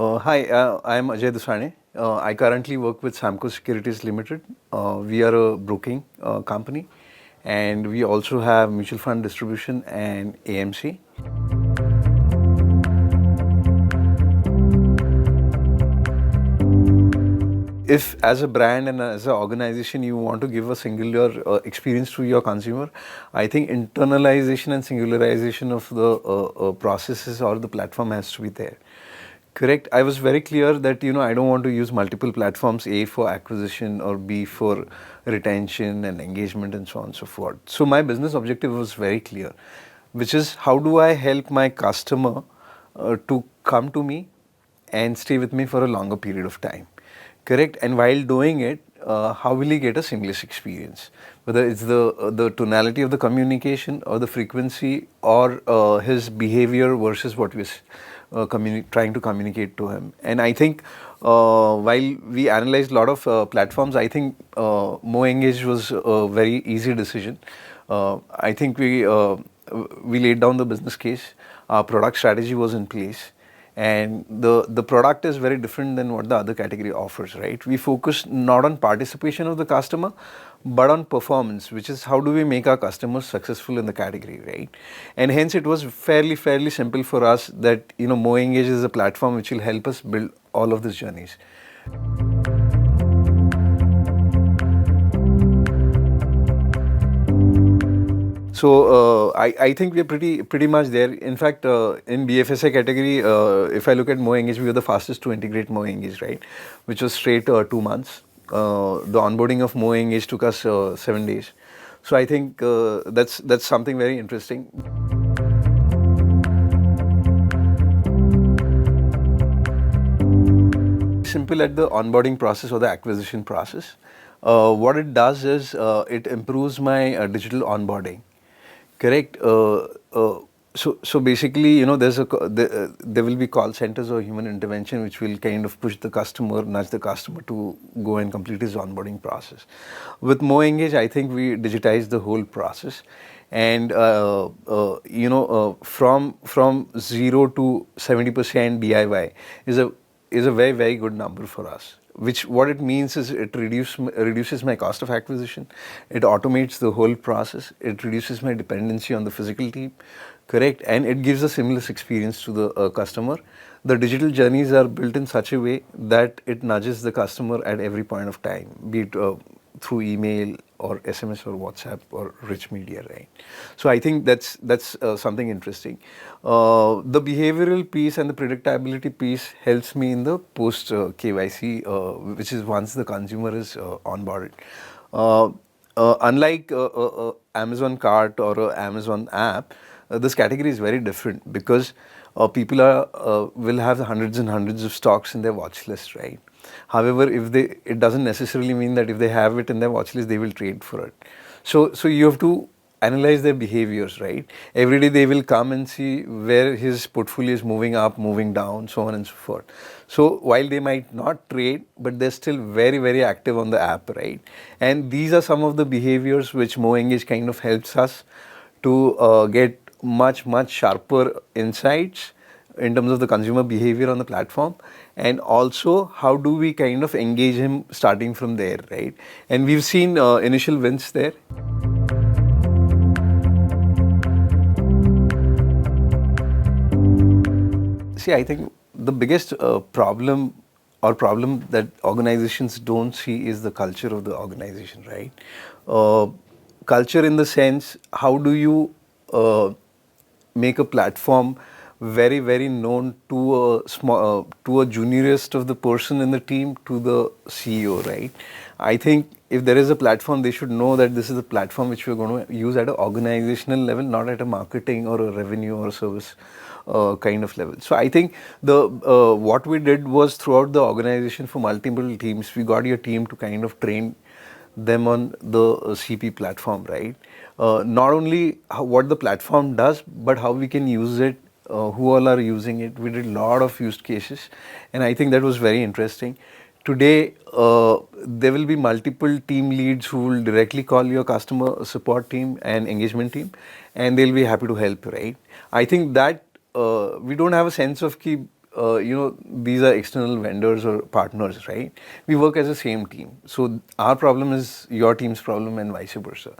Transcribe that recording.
Hi, I am Ajay Dusane. I currently work with Samco Securities Limited. We are a broking company, and we also have mutual fund distribution and AMC. If as a brand and as an organization you want to give a singular experience to your consumer, I think internalization and singularization of the processes or the platform has to be there. Correct. I was very clear that I don't want to use multiple platforms, A for acquisition or B for retention and engagement and so on and so forth. So my business objective was very clear, which is how do I help my customer to come to me and stay with me for a longer period of time. Correct. And while doing it, how will he get a seamless experience? Whether it's the tonality of the communication or the frequency or his behavior versus what we're trying to communicate to him. And I think while we analyzed a lot of platforms, I think MoEngage was a very easy decision. I think we laid down the business case. Our product strategy was in place. And the product is very different than what the other category offers, right? We focus not on participation of the customer, but on performance, which is how do we make our customers successful in the category, right? And hence it was fairly simple for us that, MoEngage is a platform which will help us build all of these journeys. So I think we're pretty much there. In fact, in BFSI category, if I look at MoEngage, we were the fastest to integrate MoEngage, right? Which was straight 2 months. The onboarding of MoEngage took us 7 days. So I think that's something very interesting. Simple at the onboarding process or the acquisition process. What it does is it improves my digital onboarding. Correct. So basically, there will be call centers or human intervention which will kind of push the customer, nudge the customer to go and complete his onboarding process. With MoEngage, I think we digitize the whole process, and from 0 to 70% DIY is a very good number for us. Which what it means is it reduces my cost of acquisition, it automates the whole process, it reduces my dependency on the physical team, correct, and it gives a seamless experience to the customer. The digital journeys are built in such a way that it nudges the customer at every point of time, be it through email or SMS or WhatsApp or rich media, right? So I think that's something interesting. The behavioral piece and the predictability piece helps me in the post KYC, which is once the consumer is onboarded. Unlike Amazon cart or Amazon app, this category is very different because people will have hundreds and hundreds of stocks in their watch list, right? However, it doesn't necessarily mean that if they have it in their watch list, they will trade for it. So you have to analyze their behaviors, right? Every day they will come and see where his portfolio is moving up, moving down, so on and so forth. So while they might not trade, but they're still very active on the app, right? And these are some of the behaviors which MoEngage kind of helps us to get much sharper insights in terms of the consumer behavior on the platform, and also how do we kind of engage him starting from there, right? And we've seen initial wins there. See, I think the biggest problem that organizations don't see is the culture of the organization, right? Culture in the sense, how do you make a platform very known to a juniorest of the person in the team to the CEO, right? I think if there is a platform, they should know that this is a platform which we're going to use at an organizational level, not at a marketing or a revenue or service kind of level. So I think what we did was throughout the organization for multiple teams, we got your team to kind of train them on the CP platform, right? Not only what the platform does, but how we can use it, who all are using it. We did a lot of use cases, and I think that was very interesting. Today, there will be multiple team leads who will directly call your customer support team and engagement team, and they'll be happy to help, right? I think that we don't have a sense of these are external vendors or partners, right? We work as a same team. So our problem is your team's problem and vice versa.